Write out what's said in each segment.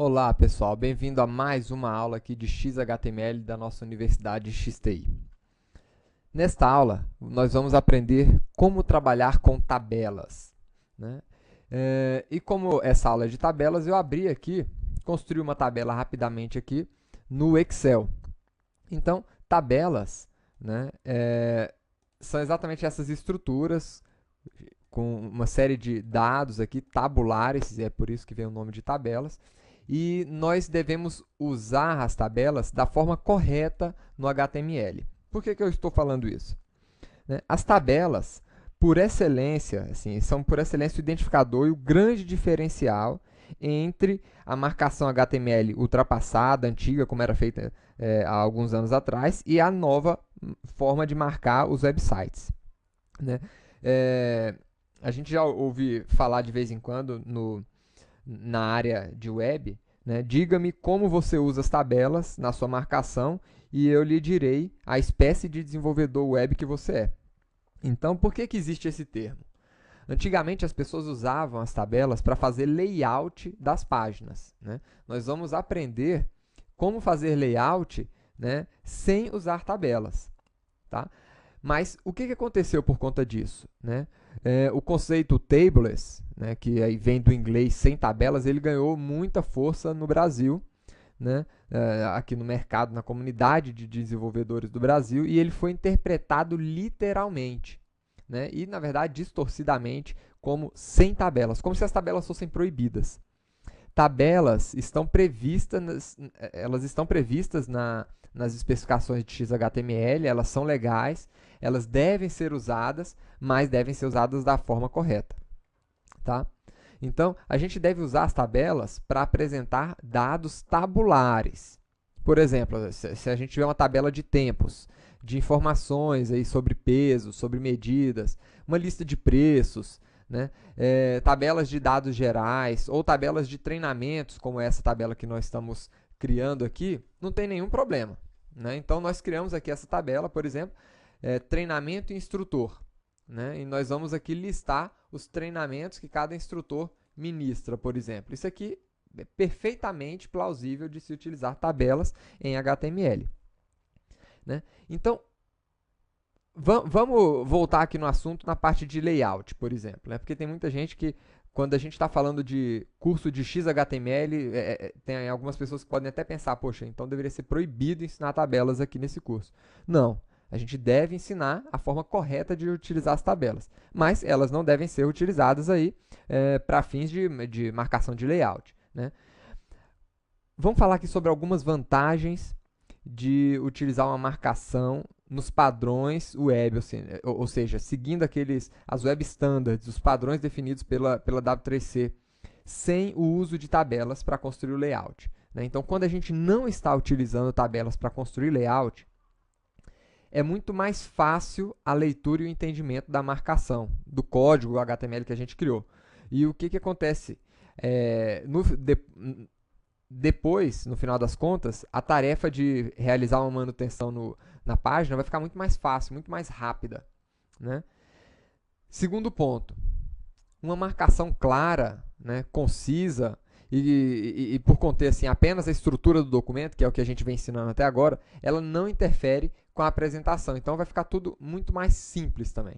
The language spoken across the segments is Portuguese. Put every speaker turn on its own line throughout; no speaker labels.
Olá pessoal, bem-vindo a mais uma aula aqui de XHTML da nossa Universidade XTI. Nesta aula, nós vamos aprender como trabalhar com tabelas, né? E como essa aula é de tabelas, eu abri aqui, construí uma tabela rapidamente aqui no Excel. Então, tabelas, né, são exatamente essas estruturas com uma série de dados aqui tabulares, é por isso que vem o nome de tabelas, e nós devemos usar as tabelas da forma correta no HTML. Por que eu estou falando isso? As tabelas, por excelência, assim, são por excelência o identificador e o grande diferencial entre a marcação HTML ultrapassada, antiga, como era feita há alguns anos atrás, e a nova forma de marcar os websites, né? A gente já ouve falar de vez em quando na área de web, né? Diga-me como você usa as tabelas na sua marcação e eu lhe direi a espécie de desenvolvedor web que você é. Então, por que existe esse termo? Antigamente, as pessoas usavam as tabelas para fazer layout das páginas, né? Nós vamos aprender como fazer layout, né, sem usar tabelas, tá? Mas o que aconteceu por conta disso, né? O conceito tableless, né, que aí vem do inglês sem tabelas, ele ganhou muita força no Brasil, né, aqui no mercado, na comunidade de desenvolvedores do Brasil, e ele foi interpretado literalmente, né, e na verdade distorcidamente como sem tabelas, como se as tabelas fossem proibidas. Tabelas estão previstas, elas estão previstas nas especificações de XHTML, elas são legais, elas devem ser usadas, mas devem ser usadas da forma correta, tá? Então, a gente deve usar as tabelas para apresentar dados tabulares. Por exemplo, se a gente tiver uma tabela de tempos, de informações aí sobre peso, sobre medidas, uma lista de preços, né? Tabelas de dados gerais ou tabelas de treinamentos, como essa tabela que nós estamos criando aqui, não tem nenhum problema, né? Então, nós criamos aqui essa tabela, por exemplo, treinamento instrutor, né? E nós vamos aqui listar os treinamentos que cada instrutor ministra, por exemplo. Isso aqui é perfeitamente plausível de se utilizar tabelas em HTML, né? Então, vamos voltar aqui no assunto na parte de layout, por exemplo, né? Porque tem muita gente que, quando a gente está falando de curso de XHTML, tem algumas pessoas que podem até pensar, poxa, então deveria ser proibido ensinar tabelas aqui nesse curso. Não, a gente deve ensinar a forma correta de utilizar as tabelas, mas elas não devem ser utilizadas aí para fins de marcação de layout, né? Vamos falar aqui sobre algumas vantagens de utilizar uma marcação nos padrões web, ou seja, seguindo as web standards, os padrões definidos pela W3C, sem o uso de tabelas para construir o layout, né? Então, quando a gente não está utilizando tabelas para construir layout, é muito mais fácil a leitura e o entendimento da marcação, do código HTML que a gente criou. E o que acontece? Depois, no final das contas, a tarefa de realizar uma manutenção na página vai ficar muito mais fácil, muito mais rápida, né? Segundo ponto, uma marcação clara, né, concisa e por conter assim, apenas a estrutura do documento, que é o que a gente vem ensinando até agora, ela não interfere com a apresentação. Então vai ficar tudo muito mais simples também,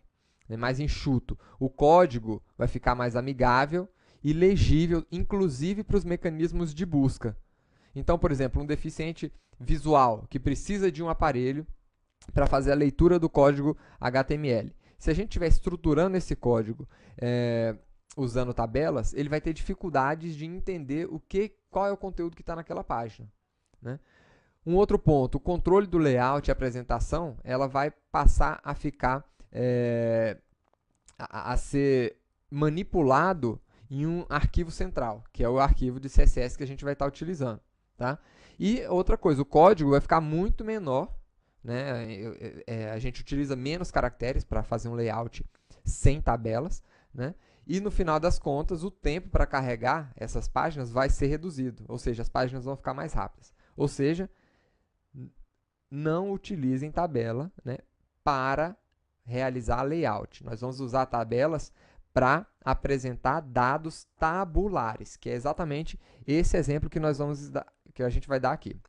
né, mais enxuto. O código vai ficar mais amigável e legível, inclusive para os mecanismos de busca. Então, por exemplo, um deficiente visual que precisa de um aparelho para fazer a leitura do código HTML. Se a gente estiver estruturando esse código usando tabelas, ele vai ter dificuldades de entender qual é o conteúdo que está naquela página, né? Um outro ponto, o controle do layout e apresentação, ela vai passar a ficar a ser manipulado em um arquivo central, que é o arquivo de CSS que a gente vai estar utilizando, tá? E outra coisa, o código vai ficar muito menor, né? A gente utiliza menos caracteres para fazer um layout sem tabelas, né? E no final das contas, o tempo para carregar essas páginas vai ser reduzido, ou seja, as páginas vão ficar mais rápidas. Ou seja, não utilizem tabela, né, para realizar layout. Nós vamos usar tabelas para apresentar dados tabulares, que é exatamente esse exemplo que nós vamos que a gente vai dar aqui.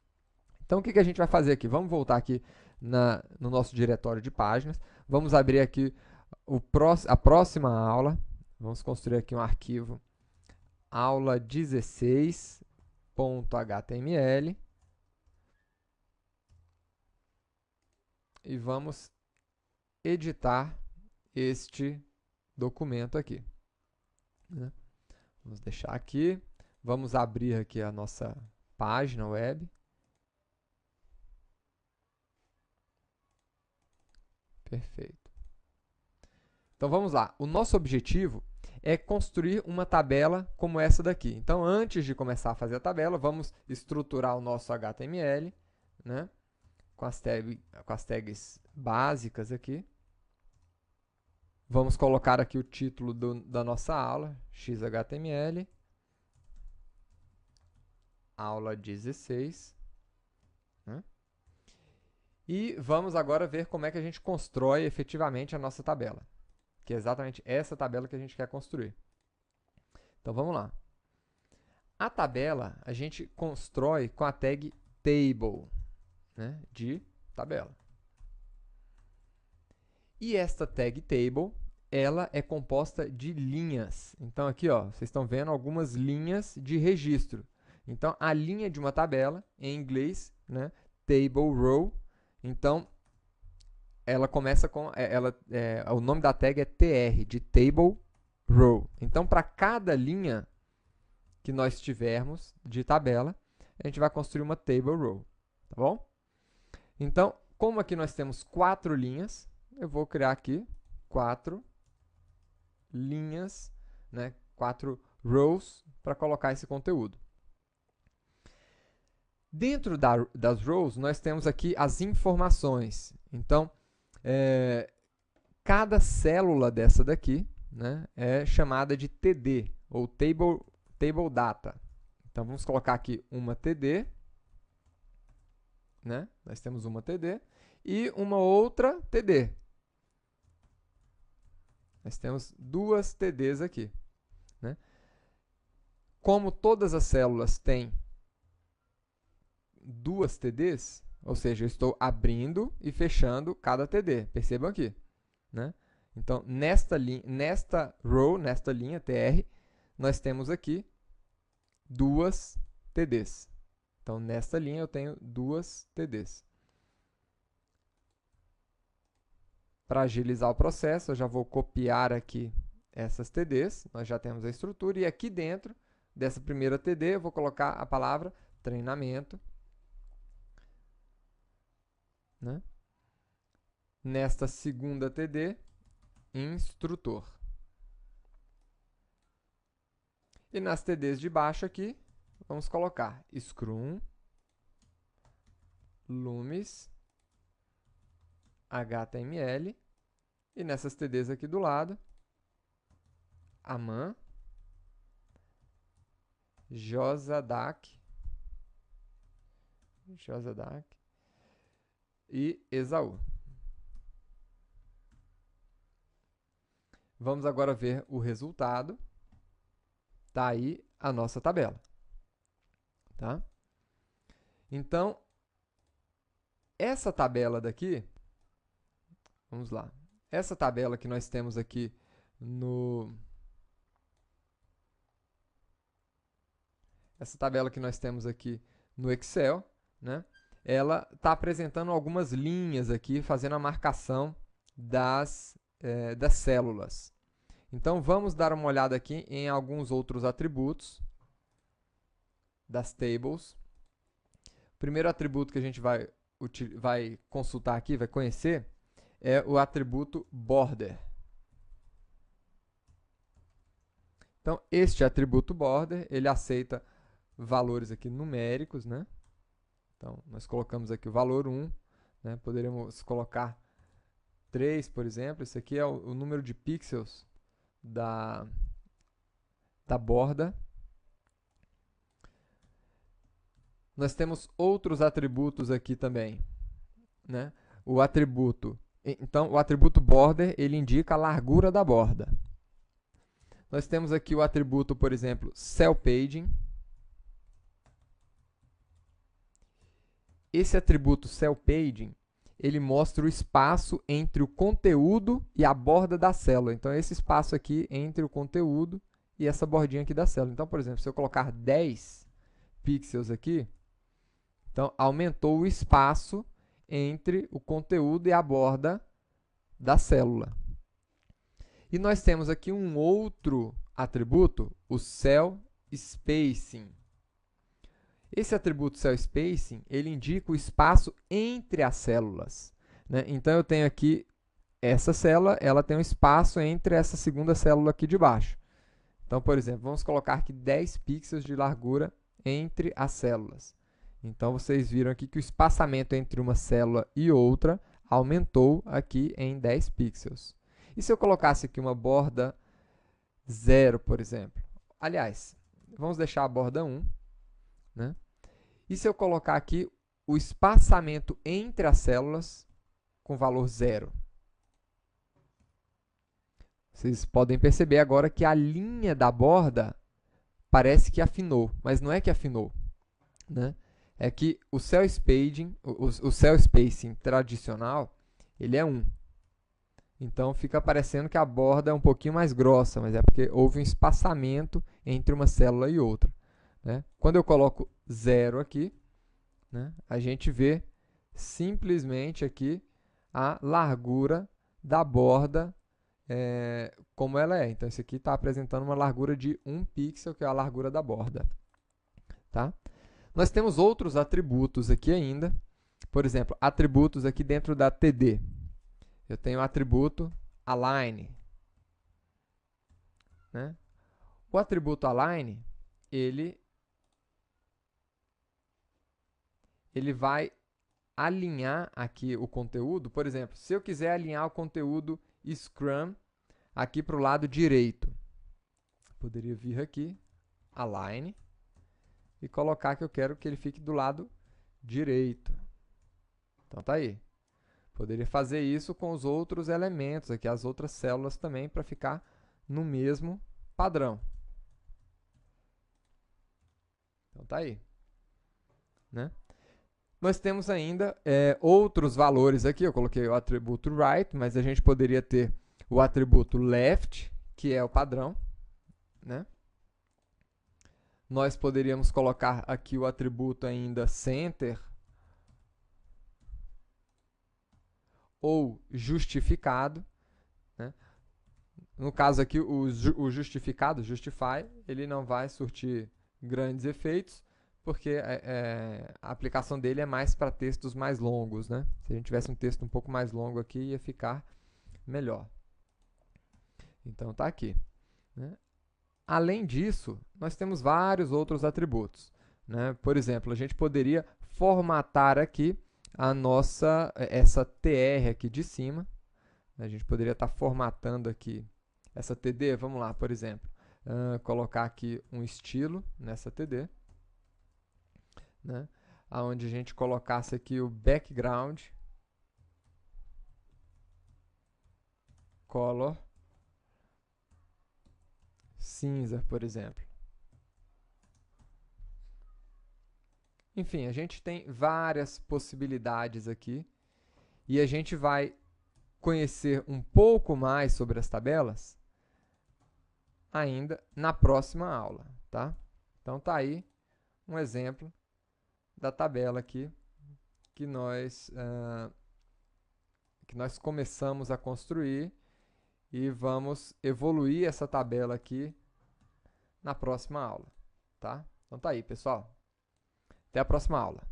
Então, o que a gente vai fazer aqui? Vamos voltar aqui no nosso diretório de páginas. Vamos abrir aqui a próxima aula. Vamos construir aqui um arquivo aula 16.html. E vamos editar este documento aqui. Vamos deixar aqui. Vamos abrir aqui a nossa página web. Perfeito. Então, vamos lá. O nosso objetivo é construir uma tabela como essa daqui. Então, antes de começar a fazer a tabela, vamos estruturar o nosso HTML, né? Com as tags básicas aqui. Vamos colocar aqui o título da nossa aula, XHTML, aula 16. Né? E vamos agora ver como é que a gente constrói efetivamente a nossa tabela, que é exatamente essa tabela que a gente quer construir. Então, vamos lá. A tabela a gente constrói com a tag table, né, de tabela. E esta tag table, ela é composta de linhas. Então, aqui, ó, vocês estão vendo algumas linhas de registro. Então, a linha de uma tabela, em inglês, né, table row. Então, ela começa com... o nome da tag é tr, de table row. Então, para cada linha que nós tivermos de tabela, a gente vai construir uma table row. Tá bom? Então, como aqui nós temos 4 linhas, eu vou criar aqui 4 linhas, né, 4 rows para colocar esse conteúdo. Dentro das rows, nós temos aqui as informações. Então, cada célula dessa daqui, né, é chamada de TD, ou table data. Então, vamos colocar aqui uma TD. Né? Nós temos uma TD e uma outra TD. Nós temos 2 TDs aqui. Né? Como todas as células têm 2 TDs, ou seja, eu estou abrindo e fechando cada TD. Percebam aqui. Né? Então, nesta row, nesta linha TR, nós temos aqui 2 TDs. Então, nesta linha eu tenho 2 TDs. Para agilizar o processo, eu já vou copiar aqui essas TDs. Nós já temos a estrutura. E aqui dentro dessa primeira TD, eu vou colocar a palavra treinamento. Né? Nesta segunda TD, instrutor. E nas TDs de baixo aqui, vamos colocar Scrum, Loomis, HTML, e nessas TDs aqui do lado, Aman, Josadak e Esaú. Vamos agora ver o resultado. Está aí a nossa tabela. Tá? Então, essa tabela daqui, vamos lá, essa tabela que nós temos aqui no Excel, né, ela está apresentando algumas linhas aqui, fazendo a marcação das células. Então, vamos dar uma olhada aqui em alguns outros atributos das tables. O primeiro atributo que a gente vai consultar aqui, vai conhecer, é o atributo border. Então, este atributo border, ele aceita valores aqui numéricos, né? Então, nós colocamos aqui o valor 1, né? Poderíamos colocar 3, por exemplo. Esse aqui é o número de pixels da borda. Nós temos outros atributos aqui também, né? O atributo border, ele indica a largura da borda. Nós temos aqui o atributo, por exemplo, cell paging. Esse atributo cell paging, ele mostra o espaço entre o conteúdo e a borda da célula. Então, esse espaço aqui entre o conteúdo e essa bordinha aqui da célula. Então, por exemplo, se eu colocar 10 pixels aqui, então aumentou o espaço entre o conteúdo e a borda da célula. E nós temos aqui um outro atributo, o cell spacing. Esse atributo cell spacing, ele indica o espaço entre as células, né? Então, eu tenho aqui essa célula, ela tem um espaço entre essa segunda célula aqui de baixo. Então, por exemplo, vamos colocar aqui 10 pixels de largura entre as células. Então, vocês viram aqui que o espaçamento entre uma célula e outra aumentou aqui em 10 pixels. E se eu colocasse aqui uma borda 0, por exemplo? Aliás, vamos deixar a borda 1, né? E se eu colocar aqui o espaçamento entre as células com valor 0? Vocês podem perceber agora que a linha da borda parece que afinou, mas não é que afinou, né? É que o cell spacing, o cell spacing tradicional, ele é 1. Então, fica parecendo que a borda é um pouquinho mais grossa, mas é porque houve um espaçamento entre uma célula e outra, né? Quando eu coloco 0 aqui, né, a gente vê simplesmente aqui a largura da borda como ela é. Então, isso aqui está apresentando uma largura de 1 pixel, que é a largura da borda. Tá? Nós temos outros atributos aqui ainda. Por exemplo, atributos aqui dentro da TD. Eu tenho o atributo align, né? O atributo align, ele vai alinhar aqui o conteúdo. Por exemplo, se eu quiser alinhar o conteúdo Scrum aqui para o lado direito, poderia vir aqui, align, e colocar que eu quero que ele fique do lado direito. Então, tá aí. Poderia fazer isso com os outros elementos aqui, as outras células também, para ficar no mesmo padrão. Então, tá aí, né? Nós temos ainda outros valores aqui. Eu coloquei o atributo right, mas a gente poderia ter o atributo left, que é o padrão, né? Nós poderíamos colocar aqui o atributo ainda center ou justificado, né? No caso aqui, o justificado, justify, ele não vai surtir grandes efeitos, porque a aplicação dele é mais para textos mais longos, né? Se a gente tivesse um texto um pouco mais longo aqui, ia ficar melhor. Então, tá aqui, né? Além disso, nós temos vários outros atributos, né? Por exemplo, a gente poderia formatar aqui essa TR aqui de cima. A gente poderia estar formatando aqui essa TD. Vamos lá, por exemplo, colocar aqui um estilo nessa TD, né? Onde a gente colocasse aqui o background color cinza, por exemplo. Enfim, a gente tem várias possibilidades aqui e a gente vai conhecer um pouco mais sobre as tabelas ainda na próxima aula, tá? Então, tá aí um exemplo da tabela aqui que nós começamos a construir e vamos evoluir essa tabela aqui na próxima aula, tá? Então tá aí, pessoal. Até a próxima aula.